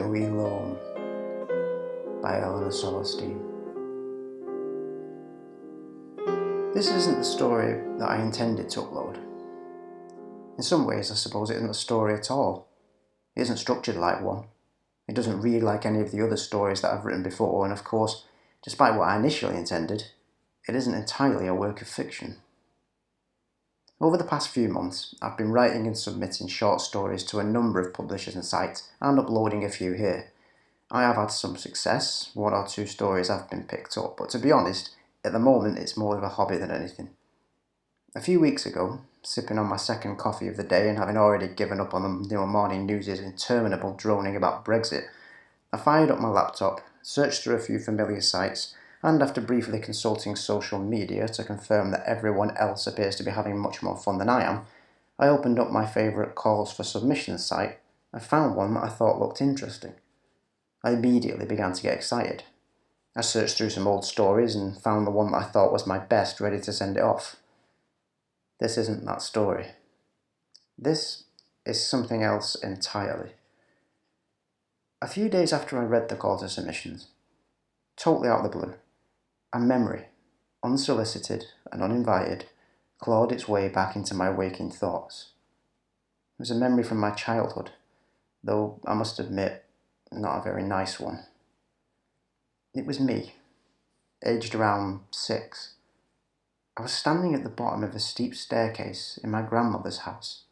Loam by Eleanor Sciolistein. This isn't the story that I intended to upload. In some ways, I suppose it isn't a story at all. It isn't structured like one. It doesn't read like any of the other stories that I've written before, and of course, despite what I initially intended, it isn't entirely a work of fiction. Over the past few months, I've been writing and submitting short stories to a number of publishers and sites, and uploading a few here. I have had some success, 1 or 2 stories have been picked up, but to be honest, at the moment it's more of a hobby than anything. A few weeks ago, sipping on my second coffee of the day and having already given up on the morning news' interminable droning about Brexit, I fired up my laptop, searched through a few familiar sites, and after briefly consulting social media to confirm that everyone else appears to be having much more fun than I am, I opened up my favourite calls for submissions site and found one that I thought looked interesting. I immediately began to get excited. I searched through some old stories and found the one that I thought was my best, ready to send it off. This isn't that story. This is something else entirely. A few days after I read the call to submissions, totally out of the blue, a memory, unsolicited and uninvited, clawed its way back into my waking thoughts. It was a memory from my childhood, though I must admit, not a very nice one. It was me, aged around 6. I was standing at the bottom of a steep staircase in my grandmother's house.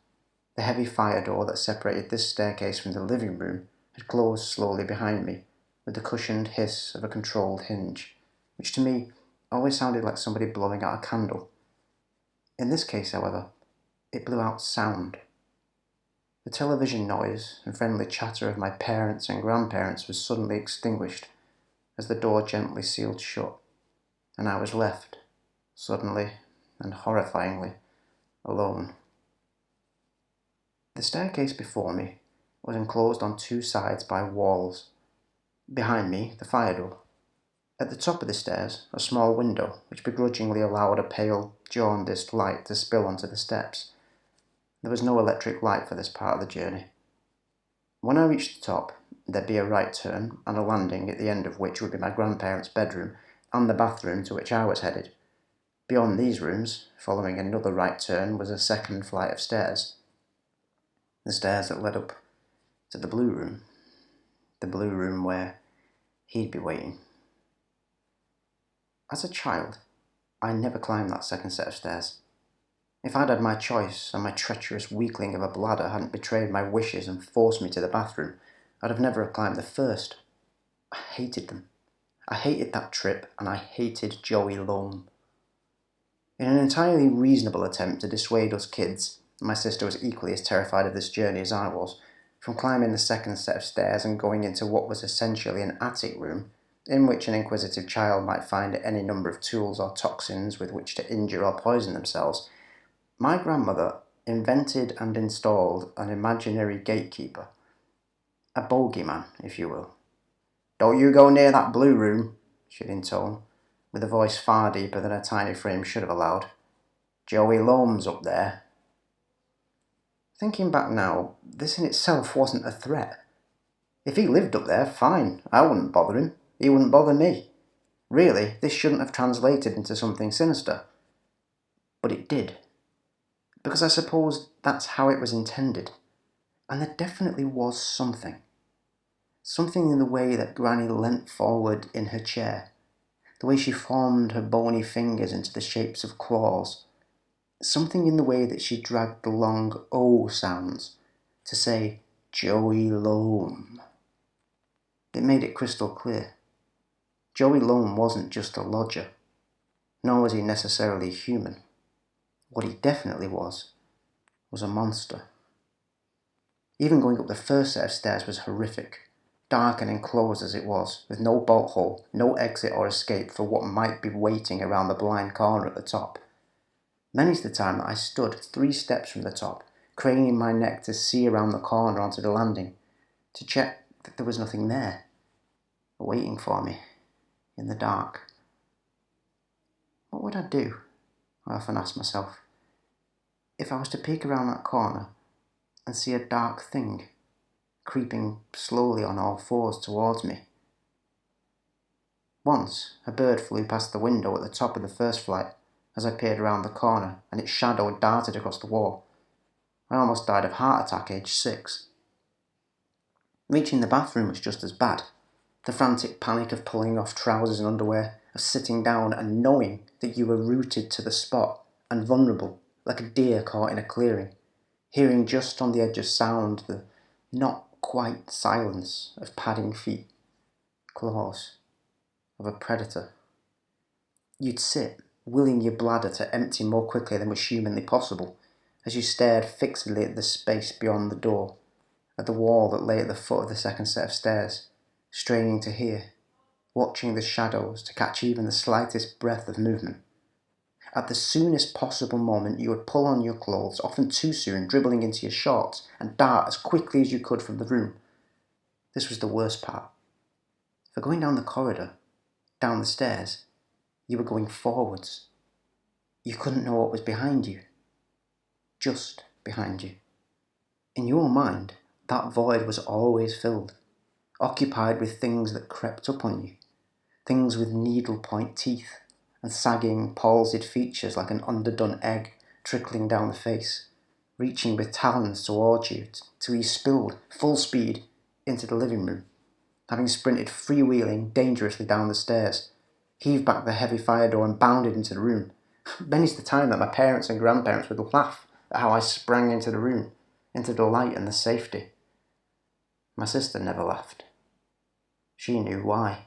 The heavy fire door that separated this staircase from the living room had closed slowly behind me, with the cushioned hiss of a controlled hinge, which to me always sounded like somebody blowing out a candle. In this case, however, it blew out sound. The television noise and friendly chatter of my parents and grandparents was suddenly extinguished as the door gently sealed shut, and I was left, suddenly and horrifyingly, alone. The staircase before me was enclosed on 2 sides by walls. Behind me, the fire door. At the top of the stairs, a small window, which begrudgingly allowed a pale, jaundiced light to spill onto the steps. There was no electric light for this part of the journey. When I reached the top, there'd be a right turn and a landing at the end of which would be my grandparents' bedroom and the bathroom to which I was headed. Beyond these rooms, following another right turn, was a second flight of stairs. The stairs that led up to the blue room where he'd be waiting. As a child, I never climbed that second set of stairs. If I'd had my choice and my treacherous weakling of a bladder hadn't betrayed my wishes and forced me to the bathroom, I'd have never climbed the first. I hated them. I hated that trip, and I hated Joey Loam. In an entirely reasonable attempt to dissuade us kids, my sister was equally as terrified of this journey as I was, from climbing the second set of stairs and going into what was essentially an attic room, in which an inquisitive child might find any number of tools or toxins with which to injure or poison themselves. My grandmother invented and installed an imaginary gatekeeper, a bogeyman, if you will. "Don't you go near that blue room," she'd intone, with a voice far deeper than her tiny frame should have allowed. "Joey Loam's up there." Thinking back now, this in itself wasn't a threat. If he lived up there, fine, I wouldn't bother him. He wouldn't bother me. Really, this shouldn't have translated into something sinister. But it did. Because I suppose that's how it was intended. And there definitely was something. Something in the way that Granny leant forward in her chair. The way she formed her bony fingers into the shapes of claws. Something in the way that she dragged the long O sounds to say Joey Loam. It made it crystal clear. Joey Loam wasn't just a lodger, nor was he necessarily human. What he definitely was a monster. Even going up the first set of stairs was horrific, dark and enclosed as it was, with no bolt hole, no exit or escape for what might be waiting around the blind corner at the top. Many's the time that I stood 3 steps from the top, craning my neck to see around the corner onto the landing, to check that there was nothing there, waiting for me, in the dark. What would I do, I often asked myself, if I was to peek around that corner and see a dark thing, creeping slowly on all fours towards me. Once, a bird flew past the window at the top of the first flight as I peered around the corner, and its shadow darted across the wall. I almost died of heart attack aged 6. Reaching the bathroom was just as bad. The frantic panic of pulling off trousers and underwear, of sitting down and knowing that you were rooted to the spot and vulnerable, like a deer caught in a clearing, hearing just on the edge of sound the not quite silence of padding feet, claws, of a predator. You'd sit, willing your bladder to empty more quickly than was humanly possible, as you stared fixedly at the space beyond the door, at the wall that lay at the foot of the second set of stairs, straining to hear, watching the shadows to catch even the slightest breath of movement. At the soonest possible moment you would pull on your clothes, often too soon, dribbling into your shorts, and dart as quickly as you could from the room. This was the worst part. For going down the corridor, down the stairs, you were going forwards. You couldn't know what was behind you. Just behind you. In your mind, that void was always filled, occupied with things that crept up on you, things with needle-point teeth and sagging, palsied features like an underdone egg trickling down the face, reaching with talons towards you till you spilled, full speed, into the living room, having sprinted freewheeling dangerously down the stairs, heaved back the heavy fire door and bounded into the room. Many's the time that my parents and grandparents would laugh at how I sprang into the room, into the light and the safety. My sister never laughed. She knew why.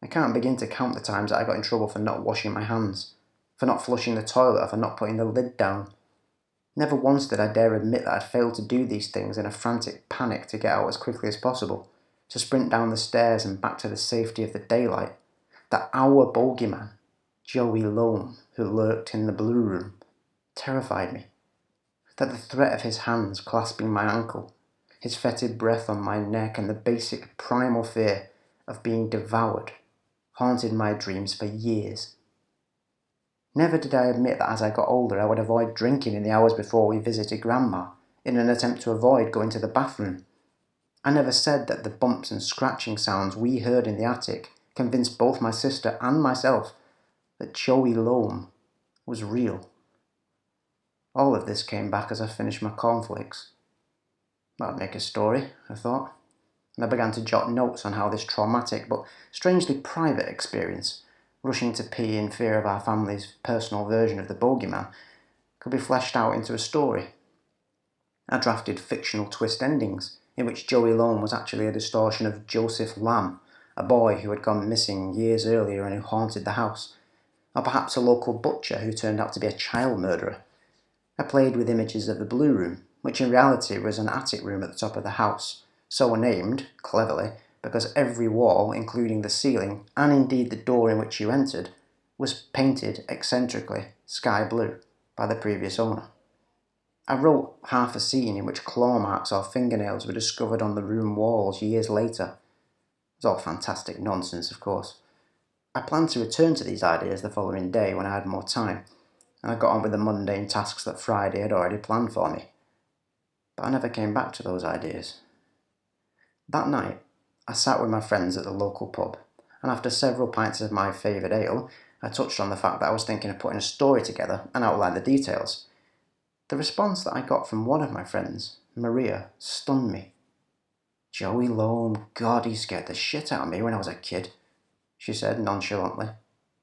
I can't begin to count the times that I got in trouble for not washing my hands, for not flushing the toilet, or for not putting the lid down. Never once did I dare admit that I'd failed to do these things in a frantic panic to get out as quickly as possible, to sprint down the stairs and back to the safety of the daylight. That our bogeyman, Joey Loam, who lurked in the blue room, terrified me. That the threat of his hands clasping my ankle, his fetid breath on my neck, and the basic primal fear of being devoured haunted my dreams for years. Never did I admit that as I got older I would avoid drinking in the hours before we visited Grandma, in an attempt to avoid going to the bathroom. I never said that the bumps and scratching sounds we heard in the attic convinced both my sister and myself that Joey Loam was real. All of this came back as I finished my cornflakes. That'd make a story, I thought, and I began to jot notes on how this traumatic but strangely private experience, rushing to pee in fear of our family's personal version of the bogeyman, could be fleshed out into a story. I drafted fictional twist endings, in which Joey Loam was actually a distortion of Joseph Lamb, a boy who had gone missing years earlier and who haunted the house, or perhaps a local butcher who turned out to be a child murderer. I played with images of the blue room, which in reality was an attic room at the top of the house, so named, cleverly, because every wall, including the ceiling, and indeed the door in which you entered, was painted eccentrically sky blue by the previous owner. I wrote half a scene in which claw marks or fingernails were discovered on the room walls years later. It was all fantastic nonsense, of course. I planned to return to these ideas the following day when I had more time, and I got on with the mundane tasks that Friday had already planned for me. But I never came back to those ideas. That night, I sat with my friends at the local pub, and after several pints of my favourite ale, I touched on the fact that I was thinking of putting a story together and outlined the details. The response that I got from one of my friends, Maria, stunned me. "Joey Loam, God, he scared the shit out of me when I was a kid," she said nonchalantly,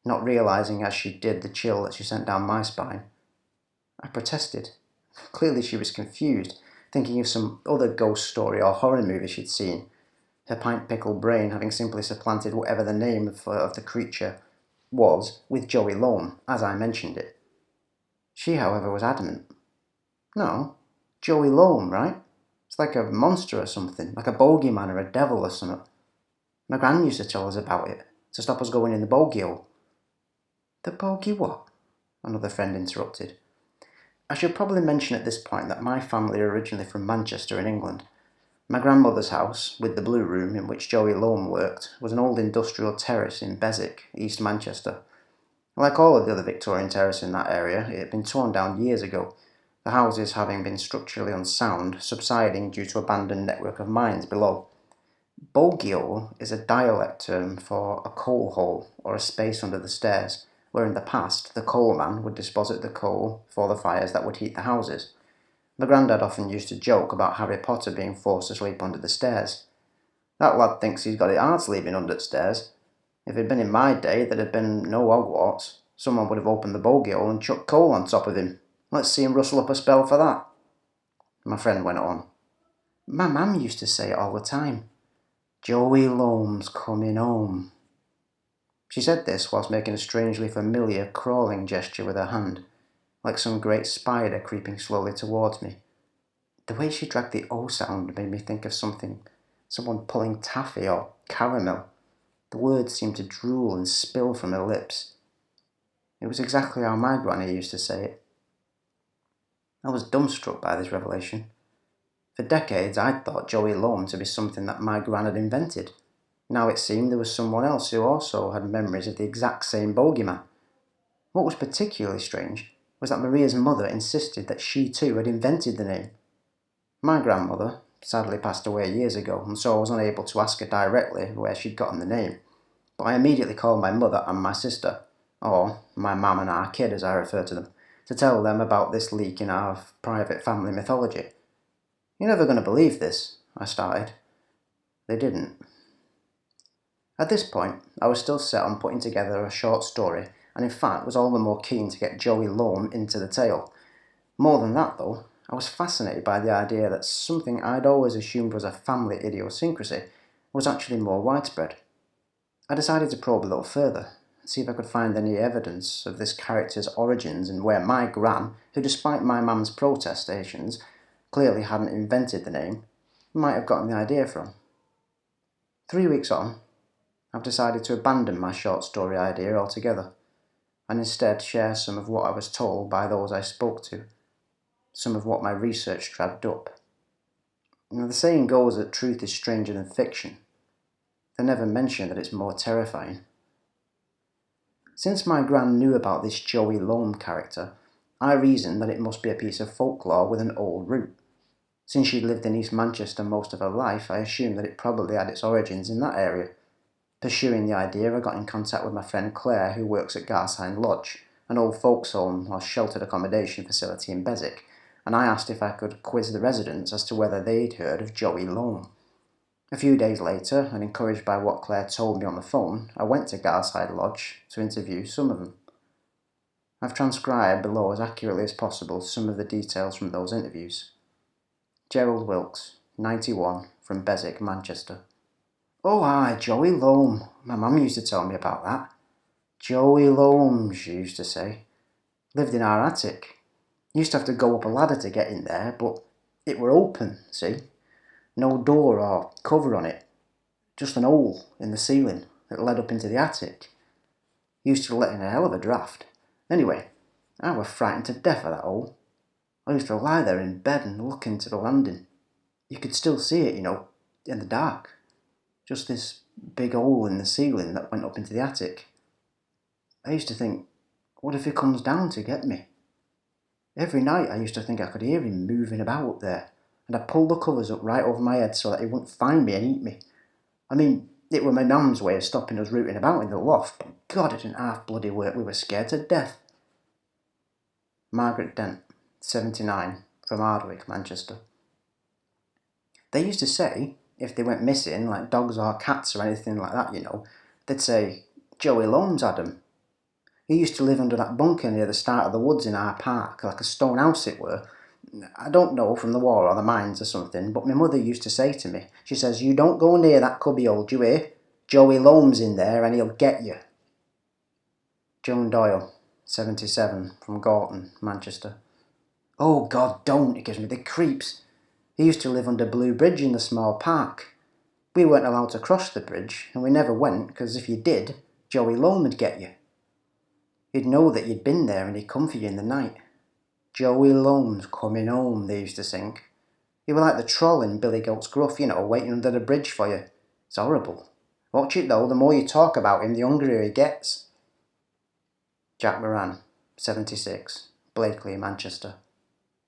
not realising as she did the chill that she sent down my spine. I protested. Clearly she was confused, thinking of some other ghost story or horror movie she'd seen, her pint-pickled brain having simply supplanted whatever the name of the creature was with Joey Loam, as I mentioned it. She, however, was adamant. "No, Joey Loam, right? It's like a monster or something, like a bogeyman or a devil or something. My gran used to tell us about it, to stop us going in the bogey hole." "The bogey what?" another friend interrupted. I should probably mention at this point that my family are originally from Manchester in England. My grandmother's house, with the blue room in which Joey Loam worked, was an old industrial terrace in Beswick, East Manchester. Like all of the other Victorian terraces in that area, it had been torn down years ago, the houses having been structurally unsound, subsiding due to abandoned network of mines below. Bogeyhole is a dialect term for a coal hole or a space under the stairs, where in the past the coalman would deposit the coal for the fires that would heat the houses. My granddad often used to joke about Harry Potter being forced to sleep under the stairs. That lad thinks he's got it hard sleeping under the stairs. If it had been in my day, there'd have been no Hogwarts. Someone would have opened the bogeyhole and chucked coal on top of him. Let's see him rustle up a spell for that. My friend went on. My mum used to say it all the time. Joey Loam's coming home. She said this whilst making a strangely familiar crawling gesture with her hand, like some great spider creeping slowly towards me. The way she dragged the O sound made me think of someone pulling taffy or caramel. The words seemed to drool and spill from her lips. It was exactly how my granny used to say it. I was dumbstruck by this revelation. For decades I'd thought Joey Loam to be something that my gran had invented. Now it seemed there was someone else who also had memories of the exact same bogeyman. What was particularly strange was that Maria's mother insisted that she too had invented the name. My grandmother sadly passed away years ago, and so I was unable to ask her directly where she'd gotten the name. But I immediately called my mother and my sister, or my mum and our kid as I refer to them, to tell them about this leak in our private family mythology. You're never going to believe this, I started. They didn't. At this point, I was still set on putting together a short story, and in fact was all the more keen to get Joey Loam into the tale. More than that though, I was fascinated by the idea that something I'd always assumed was a family idiosyncrasy was actually more widespread. I decided to probe a little further, see if I could find any evidence of this character's origins and where my gran, who despite my mum's protestations clearly hadn't invented the name, might have gotten the idea from. 3 weeks on, I've decided to abandon my short story idea altogether, and instead share some of what I was told by those I spoke to, some of what my research dragged up. Now, the saying goes that truth is stranger than fiction. They never mention that it's more terrifying. Since my gran knew about this Joey Loam character, I reasoned that it must be a piece of folklore with an old root. Since she'd lived in East Manchester most of her life, I assumed that it probably had its origins in that area. Pursuing the idea, I got in contact with my friend Claire, who works at Garside Lodge, an old folks' home or sheltered accommodation facility in Beswick, and I asked if I could quiz the residents as to whether they'd heard of Joey Loam. A few days later, and encouraged by what Claire told me on the phone, I went to Garside Lodge to interview some of them. I've transcribed below as accurately as possible some of the details from those interviews. Gerald Wilkes, 91, from Beswick, Manchester. Oh aye, Joey Loam. My mum used to tell me about that. Joey Loam, she used to say. Lived in our attic. Used to have to go up a ladder to get in there, but it were open, see? No door or cover on it. Just an hole in the ceiling that led up into the attic. Used to let in a hell of a draught. Anyway, I were frightened to death of that hole. I used to lie there in bed and look into the landing. You could still see it, in the dark. Just this big hole in the ceiling that went up into the attic. I used to think, what if he comes down to get me? Every night I used to think I could hear him moving about up there, and I pulled the covers up right over my head so that he wouldn't find me and eat me. I mean, it were my mum's way of stopping us rooting about in the loft, but God, it didn't half bloody work. We were scared to death. Margaret Dent, 79, from Hardwick, Manchester. They used to say, if they went missing, like dogs or cats or anything like that, they'd say, Joey Loam's had 'em. He used to live under that bunker near the start of the woods in our park, like a stone house it were. I don't know, from the war or the mines or something, but my mother used to say to me, she says, you don't go near that cubbyhole, do you hear? Joey Loam's in there and he'll get you. Joan Doyle, 77, from Gorton, Manchester. Oh God, don't, it gives me the creeps. He used to live under Blue Bridge in the small park. We weren't allowed to cross the bridge, and we never went, because if you did, Joey Loam would get you. He'd know that you'd been there and he'd come for you in the night. Joey Loam's coming home, they used to sing. He were like the troll in Billy Goat's Gruff, waiting under the bridge for you. It's horrible. Watch it though, the more you talk about him, the hungrier he gets. Jack Moran, 76, Blakely, Manchester.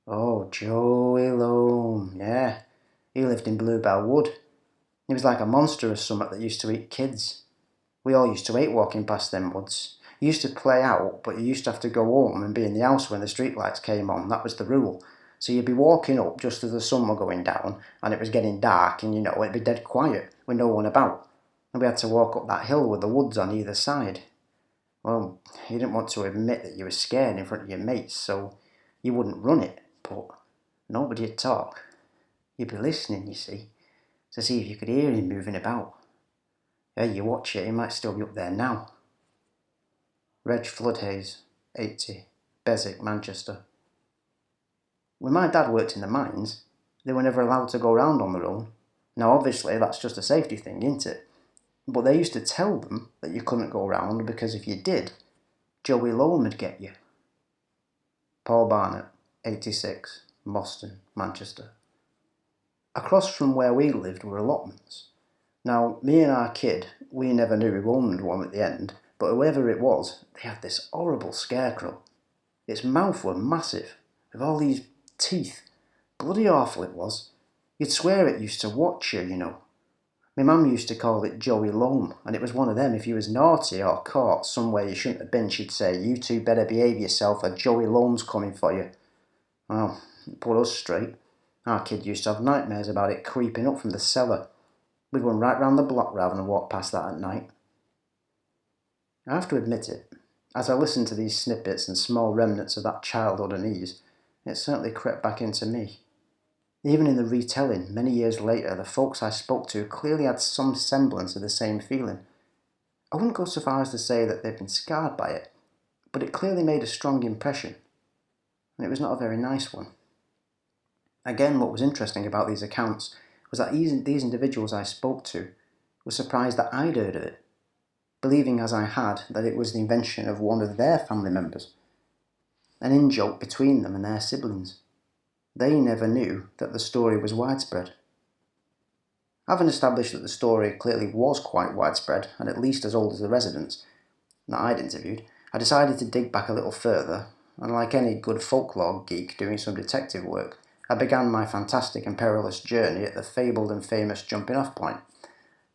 Oh, Joey Loam, yeah. He lived in Bluebell Wood. He was like a monster or something that used to eat kids. We all used to hate walking past them woods. You used to play out, but you used to have to go home and be in the house when the streetlights came on. That was the rule. So you'd be walking up just as the sun was going down, and it was getting dark, and it'd be dead quiet with no one about. And we had to walk up that hill with the woods on either side. Well, you didn't want to admit that you were scared in front of your mates, so you wouldn't run it, but nobody'd talk. You'd be listening, you see, to see if you could hear him moving about. Yeah, you watch it, he might still be up there now. Reg Floodhaze, 80, Beswick, Manchester. When my dad worked in the mines, they were never allowed to go around on their own. Now obviously that's just a safety thing, isn't it? But they used to tell them that you couldn't go around because if you did, Joey Loam would get you. Paul Barnett, 86, Boston, Manchester. Across from where we lived were allotments. Now, me and our kid, we never knew who owned one at the end, but whoever it was, they had this horrible scarecrow. Its mouth were massive, with all these teeth. Bloody awful it was. You'd swear it used to watch you. My mum used to call it Joey Loam, and it was one of them. If you was naughty or caught somewhere you shouldn't have been, she'd say, "You two better behave yourself or Joey Loam's coming for you." Well, it put us straight. Our kid used to have nightmares about it creeping up from the cellar. We'd run right round the block rather than walk past that at night. I have to admit it, as I listened to these snippets and small remnants of that childhood unease, it certainly crept back into me. Even in the retelling, many years later, the folks I spoke to clearly had some semblance of the same feeling. I wouldn't go so far as to say that they'd been scarred by it, but it clearly made a strong impression, and it was not a very nice one. Again, what was interesting about these accounts was that these individuals I spoke to were surprised that I'd heard of it, believing as I had that it was the invention of one of their family members, an in-joke between them and their siblings. They never knew that the story was widespread. Having established that the story clearly was quite widespread, and at least as old as the residents that I'd interviewed, I decided to dig back a little further, and like any good folklore geek doing some detective work, I began my fantastic and perilous journey at the fabled and famous jumping-off point,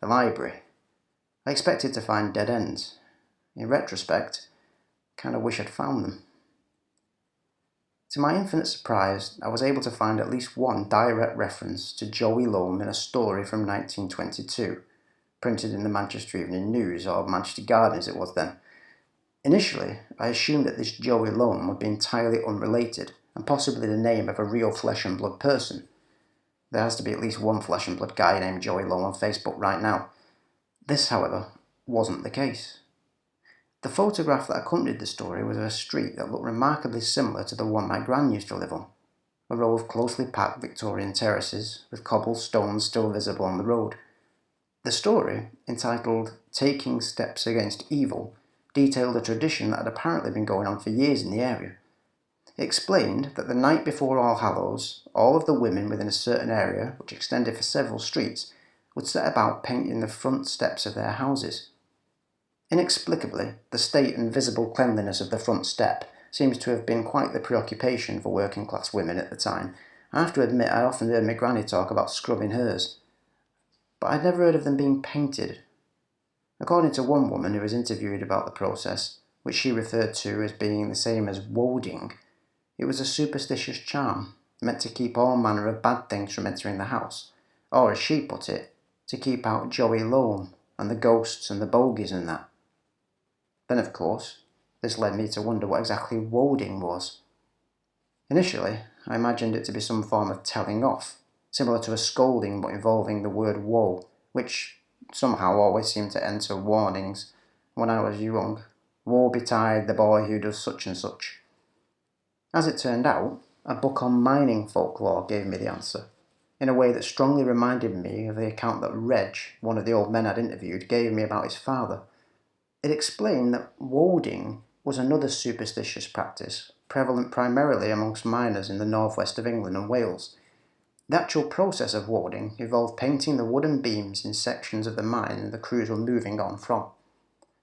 the library. I expected to find dead ends. In retrospect, I kind of wish I'd found them. To my infinite surprise, I was able to find at least one direct reference to Joey Loam in a story from 1922, printed in the Manchester Evening News, or Manchester Guardian as it was then. Initially, I assumed that this Joey Loam would be entirely unrelated, and possibly the name of a real flesh and blood person. There has to be at least one flesh and blood guy named Joey Loam on Facebook right now. This, however, wasn't the case. The photograph that accompanied the story was of a street that looked remarkably similar to the one my gran used to live on. A row of closely packed Victorian terraces, with cobblestones still visible on the road. The story, entitled "Taking Steps Against Evil," detailed a tradition that had apparently been going on for years in the area. It explained that the night before All Hallows, all of the women within a certain area, which extended for several streets, would set about painting the front steps of their houses. Inexplicably, the state and visible cleanliness of the front step seems to have been quite the preoccupation for working-class women at the time. I have to admit I often heard my granny talk about scrubbing hers, but I'd never heard of them being painted. According to one woman who was interviewed about the process, which she referred to as being the same as woading, it was a superstitious charm, meant to keep all manner of bad things from entering the house, or as she put it, to keep out Joey Loam and the ghosts and the bogies and that. Then, of course, this led me to wonder what exactly woading was. Initially, I imagined it to be some form of telling off, similar to a scolding but involving the word woe, which somehow always seemed to enter warnings when I was young. Woe betide the boy who does such and such. As it turned out, a book on mining folklore gave me the answer, in a way that strongly reminded me of the account that Reg, one of the old men I'd interviewed, gave me about his father. It explained that woading was another superstitious practice, prevalent primarily amongst miners in the northwest of England and Wales. The actual process of woading involved painting the wooden beams in sections of the mine the crews were moving on from.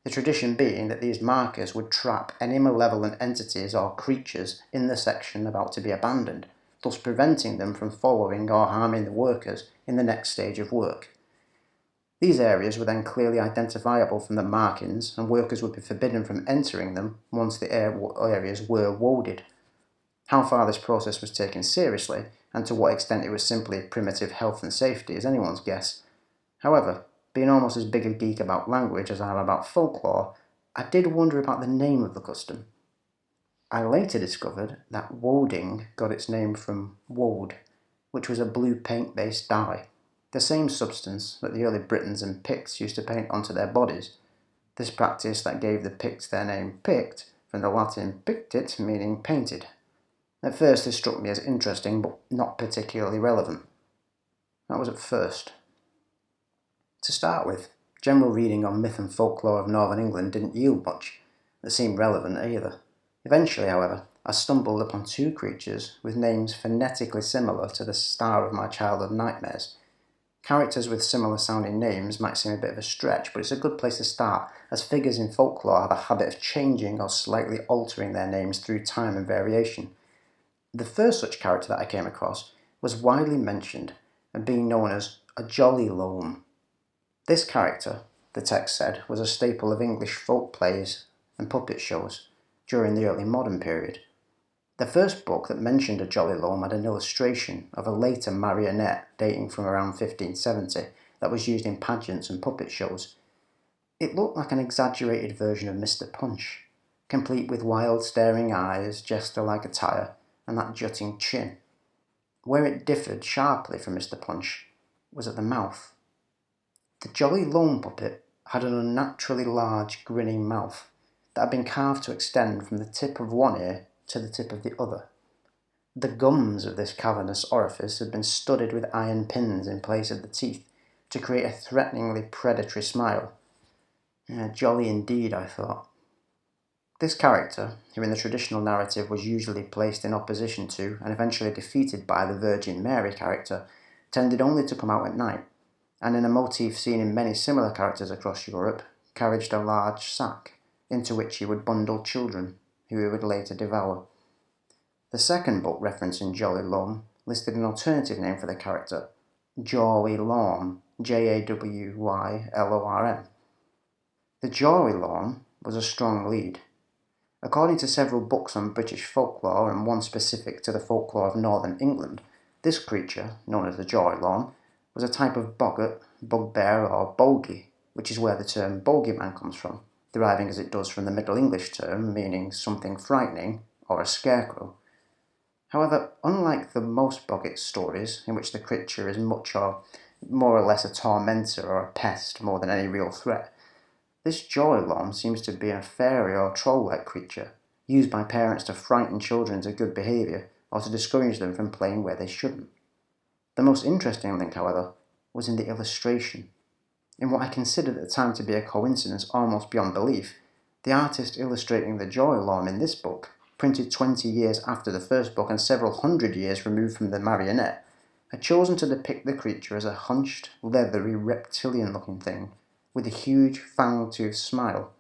The tradition being that these markers would trap any malevolent entities or creatures in the section about to be abandoned, thus preventing them from following or harming the workers in the next stage of work. These areas were then clearly identifiable from the markings, and workers would be forbidden from entering them once the areas were woaded. How far this process was taken seriously, and to what extent it was simply primitive health and safety, is anyone's guess. However, being almost as big a geek about language as I am about folklore, I did wonder about the name of the custom. I later discovered that woading got its name from woad, which was a blue paint-based dye, the same substance that the early Britons and Picts used to paint onto their bodies. This practice that gave the Picts their name Pict, from the Latin pictit, meaning painted. At first this struck me as interesting, but not particularly relevant. That was at first. To start with, general reading on myth and folklore of Northern England didn't yield much that seemed relevant either. Eventually, however, I stumbled upon two creatures with names phonetically similar to the star of my childhood nightmares. Characters with similar sounding names might seem a bit of a stretch, but it's a good place to start, as figures in folklore have a habit of changing or slightly altering their names through time and variation. The first such character that I came across was widely mentioned and being known as a jolly Loam. This character, the text said, was a staple of English folk plays and puppet shows during the early modern period. The first book that mentioned a jolly Loam had an illustration of a later marionette dating from around 1570 that was used in pageants and puppet shows. It looked like an exaggerated version of Mr. Punch, complete with wild staring eyes, jester-like attire, and that jutting chin. Where it differed sharply from Mr. Punch was at the mouth. The jolly Loam puppet had an unnaturally large, grinning mouth that had been carved to extend from the tip of one ear to the tip of the other. The gums of this cavernous orifice had been studded with iron pins in place of the teeth to create a threateningly predatory smile. Jolly indeed, I thought. This character, who in the traditional narrative was usually placed in opposition to and eventually defeated by the Virgin Mary character, tended only to come out at night, and in a motif seen in many similar characters across Europe, carried a large sack, into which he would bundle children, who he would later devour. The second book referencing Jolly Loam listed an alternative name for the character, Jawy Loam, JawyLorm. The Jawy Loam was a strong lead. According to several books on British folklore and one specific to the folklore of Northern England, this creature, known as the Jawy Loam, was a type of boggart, bugbear or bogey, which is where the term bogeyman comes from, deriving as it does from the Middle English term meaning something frightening or a scarecrow. However, unlike the most boggart stories, in which the creature is much or more or less a tormentor or a pest more than any real threat, this Jawy Loam seems to be a fairy or troll-like creature, used by parents to frighten children into good behaviour or to discourage them from playing where they shouldn't. The most interesting link, however, was in the illustration. In what I considered at the time to be a coincidence almost beyond belief, the artist illustrating the Jawy Loam in this book, printed 20 years after the first book and several hundred years removed from the marionette, had chosen to depict the creature as a hunched, leathery, reptilian-looking thing with a huge, fang-toothed smile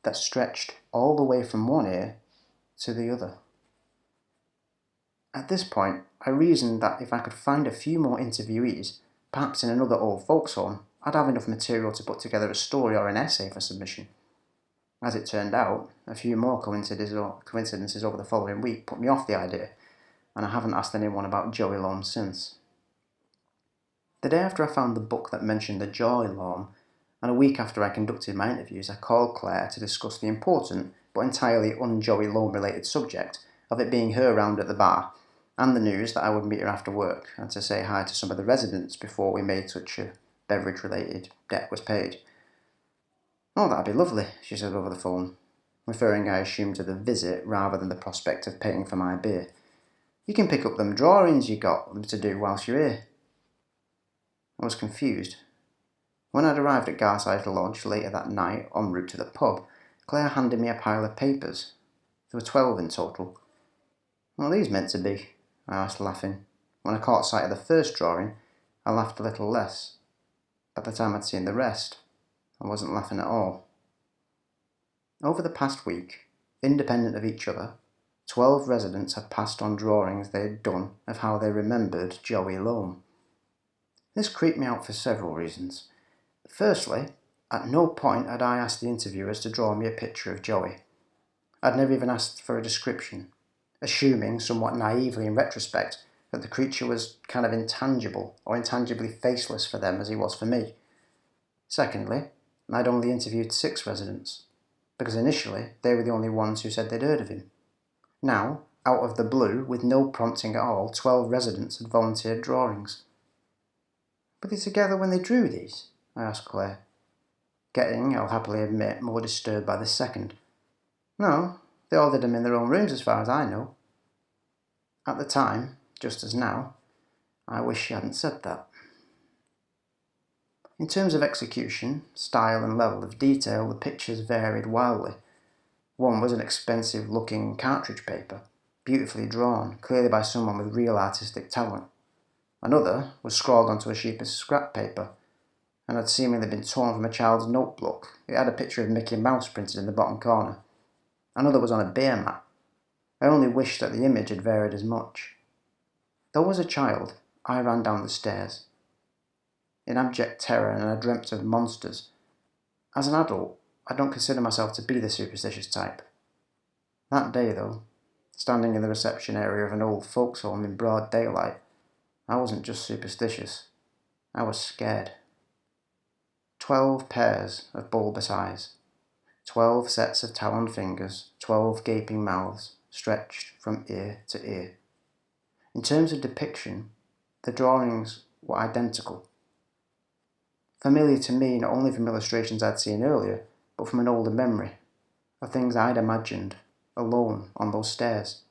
that stretched all the way from one ear to the other. At this point, I reasoned that if I could find a few more interviewees, perhaps in another old folks' home, I'd have enough material to put together a story or an essay for submission. As it turned out, a few more coincidences over the following week put me off the idea, and I haven't asked anyone about Jawy Loam since. The day after I found the book that mentioned the Jawy Loam, and a week after I conducted my interviews, I called Claire to discuss the important, but entirely un-Jawy Loam related subject of it being her round at the bar, and the news that I would meet her after work, and to say hi to some of the residents before we made such a beverage-related debt was paid. "Oh, that'd be lovely," she said over the phone, referring, I assumed, to the visit rather than the prospect of paying for my beer. "You can pick up them drawings you got to do whilst you're here." I was confused. When I'd arrived at Garside Lodge later that night, en route to the pub, Claire handed me a pile of papers. There were 12 in total. "What are these meant to be?" I asked, laughing. When I caught sight of the first drawing, I laughed a little less. By the time I'd seen the rest, I wasn't laughing at all. Over the past week, independent of each other, 12 residents had passed on drawings they had done of how they remembered Joey Loam. This creeped me out for several reasons. Firstly, at no point had I asked the interviewers to draw me a picture of Joey. I'd never even asked for a description, assuming, somewhat naively in retrospect, that the creature was kind of intangible or intangibly faceless for them as he was for me. Secondly, I'd only interviewed 6 residents, because initially they were the only ones who said they'd heard of him. Now, out of the blue, with no prompting at all, 12 residents had volunteered drawings. "Were they together when they drew these?" I asked Claire, getting, I'll happily admit, more disturbed by the second. "No, they all did them in their own rooms as far as I know." At the time, just as now, I wish she hadn't said that. In terms of execution, style and level of detail, the pictures varied wildly. One was an expensive-looking cartridge paper, beautifully drawn, clearly by someone with real artistic talent. Another was scrawled onto a sheet of scrap paper, and had seemingly been torn from a child's notebook. It had a picture of Mickey Mouse printed in the bottom corner. Another was on a beer mat. I only wished that the image had varied as much. Though as a child, I ran down the stairs in abject terror, and I dreamt of monsters. As an adult, I don't consider myself to be the superstitious type. That day, though, standing in the reception area of an old folks' home in broad daylight, I wasn't just superstitious. I was scared. 12 pairs of bulbous eyes, 12 sets of taloned fingers, 12 gaping mouths, stretched from ear to ear. In terms of depiction, the drawings were identical. Familiar to me not only from illustrations I'd seen earlier, but from an older memory, of things I'd imagined, alone on those stairs.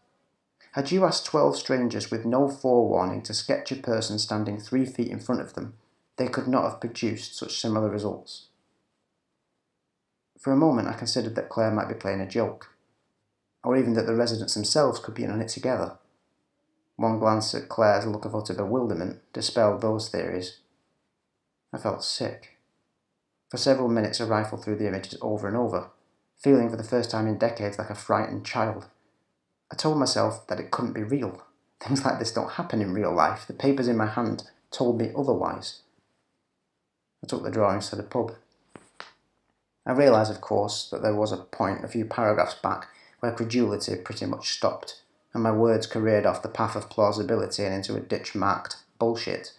Had you asked 12 strangers with no forewarning to sketch a person standing 3 feet in front of them, they could not have produced such similar results. For a moment I considered that Claire might be playing a joke, or even that the residents themselves could be in on it together. One glance at Claire's look of utter bewilderment dispelled those theories. I felt sick. For several minutes I rifled through the images over and over, feeling for the first time in decades like a frightened child. I told myself that it couldn't be real. Things like this don't happen in real life. The papers in my hand told me otherwise. I took the drawings to the pub. I realised, of course, that there was a point a few paragraphs back where credulity pretty much stopped, and my words careered off the path of plausibility and into a ditch marked bullshit.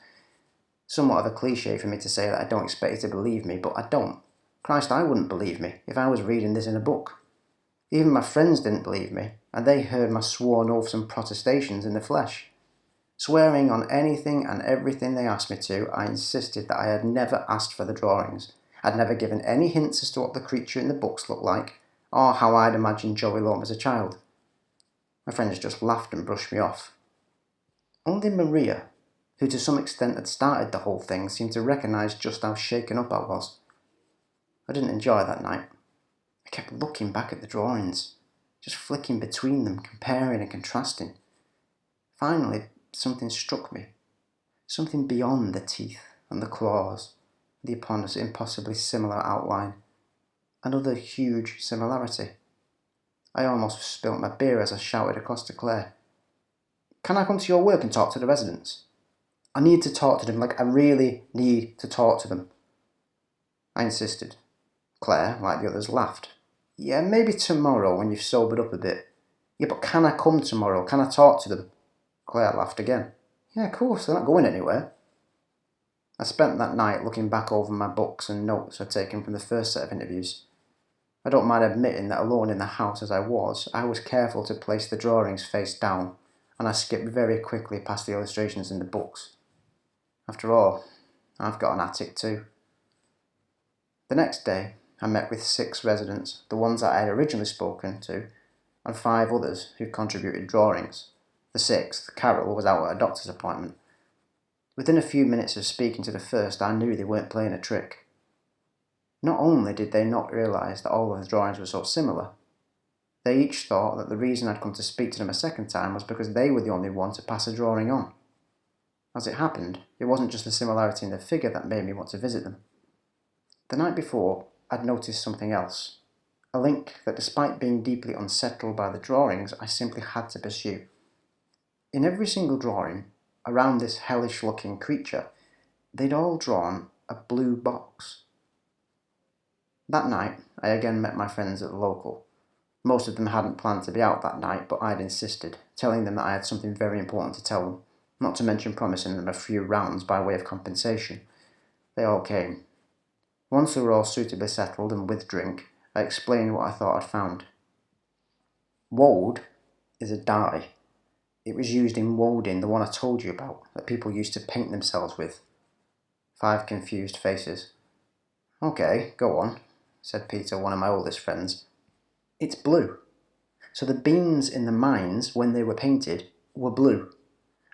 Somewhat of a cliche for me to say that I don't expect you to believe me, but I don't. Christ, I wouldn't believe me if I was reading this in a book. Even my friends didn't believe me, and they heard my sworn oaths and protestations in the flesh. Swearing on anything and everything they asked me to, I insisted that I had never asked for the drawings. I'd never given any hints as to what the creature in the books looked like, or how I'd imagined Joey Loam as a child. My friends just laughed and brushed me off. Only Maria, who to some extent had started the whole thing, seemed to recognise just how shaken up I was. I didn't enjoy that night. I kept looking back at the drawings, just flicking between them, comparing and contrasting. Finally, something struck me. Something beyond the teeth and the claws, the impossibly similar outline. Another huge similarity. I almost spilt my beer as I shouted across to Claire. "Can I come to your work and talk to the residents? I need to talk to them, I really need to talk to them." I insisted. Claire, like the others, laughed. "Yeah, maybe tomorrow when you've sobered up a bit." "Yeah, but can I come tomorrow? Can I talk to them?" Claire laughed again. "Yeah, of course, they're not going anywhere." I spent that night looking back over my books and notes I'd taken from the first set of interviews. I don't mind admitting that alone in the house as I was careful to place the drawings face down, and I skipped very quickly past the illustrations in the books. After all, I've got an attic too. The next day, I met with 6 residents, the ones that I had originally spoken to, and 5 others who contributed drawings. The 6th, Carol, was out at a doctor's appointment. Within a few minutes of speaking to the first, I knew they weren't playing a trick. Not only did they not realise that all of the drawings were so similar, they each thought that the reason I'd come to speak to them a second time was because they were the only one to pass a drawing on. As it happened, it wasn't just the similarity in the figure that made me want to visit them. The night before, I'd noticed something else. a link that despite being deeply unsettled by the drawings, I simply had to pursue. In every single drawing, around this hellish-looking creature, they'd all drawn a blue box. That night, I again met my friends at the local. Most of them hadn't planned to be out that night, but I'd insisted, telling them that I had something very important to tell them, not to mention promising them a few rounds by way of compensation. They all came. Once they were all suitably settled and with drink, I explained what I thought I'd found. Woad is a dye. It was used in woading, the one I told you about, that people used to paint themselves with. 5 confused faces. Okay, go on, said Peter, one of my oldest friends. It's blue. So the beams in the mines, when they were painted, were blue.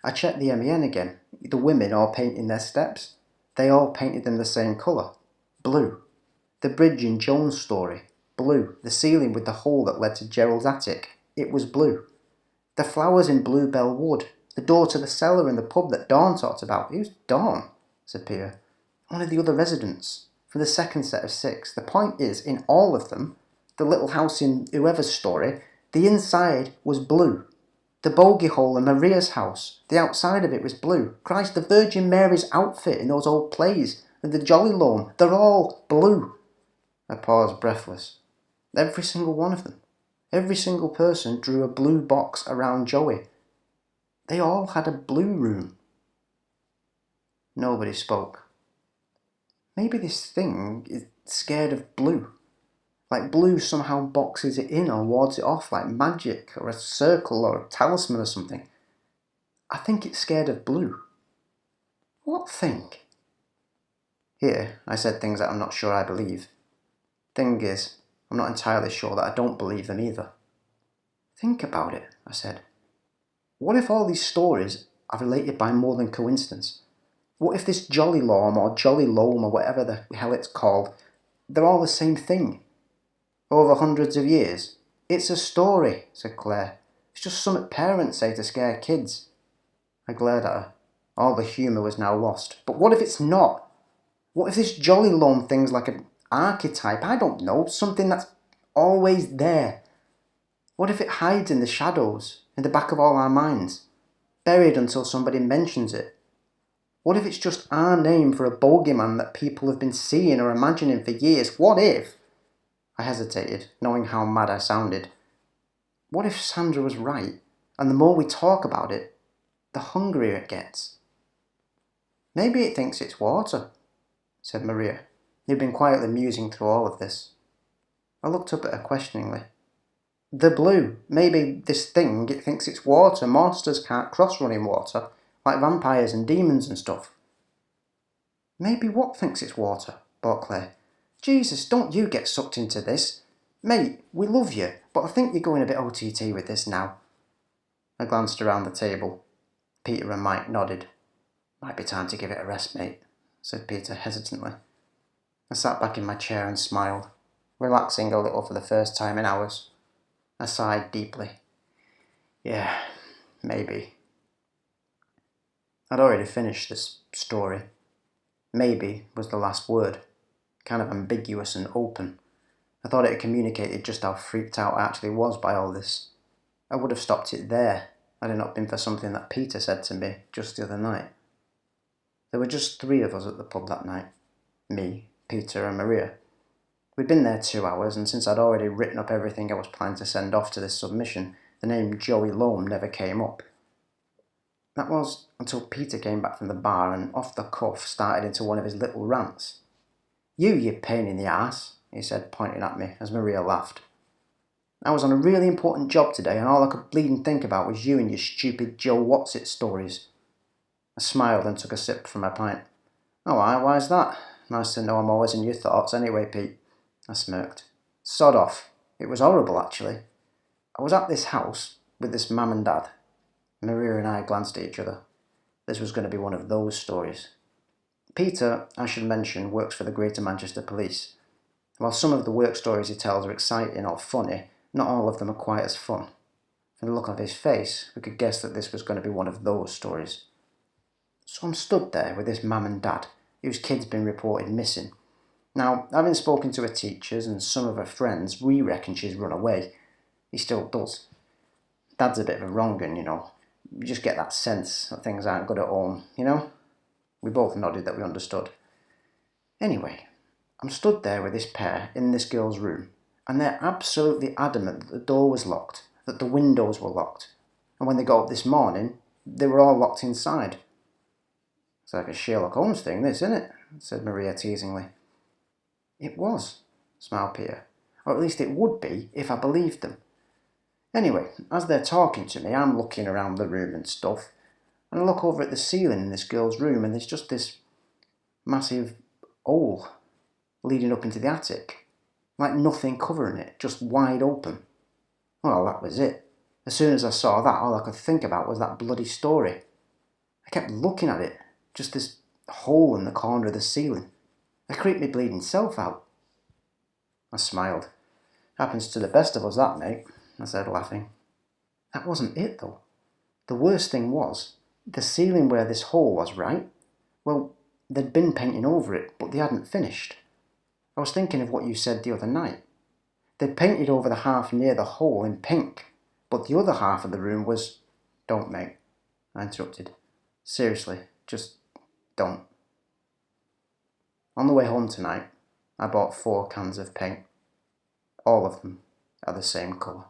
I checked the MEN again. The women all painting their steps. They all painted them the same colour. Blue. The bridge in Joan's story. Blue. The ceiling with the hole that led to Gerald's attic. It was blue. The flowers in Bluebell Wood. The door to the cellar in the pub that Dawn talked about. Who's Dawn? Said Peter. One of the other residents. From the second set of 6. The point is, in all of them, the little house in whoever's story, the inside was blue. The bogey hole in Maria's house, the outside of it was blue. Christ, the Virgin Mary's outfit in those old plays, and the Jolly Loam, they're all blue. I paused breathless. Every single one of them. Every single person drew a blue box around Joey. They all had a blue room. Nobody spoke. Maybe this thing is scared of blue. Like blue somehow boxes it in or wards it off like magic or a circle or a talisman or something. I think it's scared of blue. What thing? Here, I said things that I'm not sure I believe. Thing is, I'm not entirely sure that I don't believe them either. Think about it, I said. What if all these stories are related by more than coincidence? What if this Jolly Loam or Jolly Loam or whatever the hell it's called, they're all the same thing? Over hundreds of years? It's a story, said Claire. It's just something parents say to scare kids. I glared at her. All the humour was now lost. But what if it's not? What if this Jolly Loam thing's like an archetype? I don't know, something that's always there. What if it hides in the shadows, in the back of all our minds, buried until somebody mentions it? What if it's just our name for a bogeyman that people have been seeing or imagining for years? What if? I hesitated, knowing how mad I sounded. What if Sandra was right, and the more we talk about it, the hungrier it gets? Maybe it thinks it's water, said Maria, who'd been quietly musing through all of this. I looked up at her questioningly. The blue. Maybe this thing, it thinks it's water. Monsters can't cross running water, like vampires and demons and stuff. Maybe what thinks it's water? Bought Claire. Jesus, don't you get sucked into this. Mate, we love you, but I think you're going a bit OTT with this now. I glanced around the table. Peter and Mike nodded. Might be time to give it a rest, mate, said Peter hesitantly. I sat back in my chair and smiled, relaxing a little for the first time in hours. I sighed deeply. Yeah, maybe. I'd already finished this story. Maybe was the last word. Kind of ambiguous and open. I thought it communicated just how freaked out I actually was by all this. I would have stopped it there had it not been for something that Peter said to me just the other night. There were just 3 of us at the pub that night. Me, Peter and Maria. We'd been there 2 hours, and since I'd already written up everything I was planning to send off to this submission, the name Joey Loam never came up. That was until Peter came back from the bar and off the cuff started into one of his little rants. You pain in the arse, he said, pointing at me, as Maria laughed. I was on a really important job today, and all I could bleed and think about was you and your stupid Joe What's-It stories. I smiled and took a sip from my pint. Oh, why's that? Nice to know I'm always in your thoughts anyway, Pete. I smirked. Sod off. It was horrible, actually. I was at this house with this mum and dad. Maria and I glanced at each other. This was going to be one of those stories. Peter, I should mention, works for the Greater Manchester Police. While some of the work stories he tells are exciting or funny, not all of them are quite as fun. From the look on his face, we could guess that this was going to be one of those stories. So I'm stood there with this mum and dad, whose kid's been reported missing. Now, having spoken to her teachers and some of her friends, we reckon she's run away. He still does. Dad's a bit of a wrong 'un, you know. You just get that sense that things aren't good at home, you know? We both nodded that we understood. Anyway, I'm stood there with this pair in this girl's room, and they're absolutely adamant that the door was locked, that the windows were locked, and when they got up this morning, they were all locked inside. It's like a Sherlock Holmes thing, this, isn't it? Said Maria teasingly. It was, smiled Peter. Or at least it would be if I believed them. Anyway, as they're talking to me, I'm looking around the room and stuff, and I look over at the ceiling in this girl's room, and there's just this massive hole leading up into the attic, like nothing covering it, just wide open. Well, that was it. As soon as I saw that, all I could think about was that bloody story. I kept looking at it, just this hole in the corner of the ceiling. It creeped me bleeding self out. I smiled. Happens to the best of us, that, mate, I said, laughing. That wasn't it, though. The worst thing was, the ceiling where this hole was, right? Well, they'd been painting over it, but they hadn't finished. I was thinking of what you said the other night. They'd painted over the half near the hole in pink, but the other half of the room was... Don't, mate, I interrupted. Seriously, just don't. On the way home tonight, I bought 4 cans of paint. All of them are the same colour.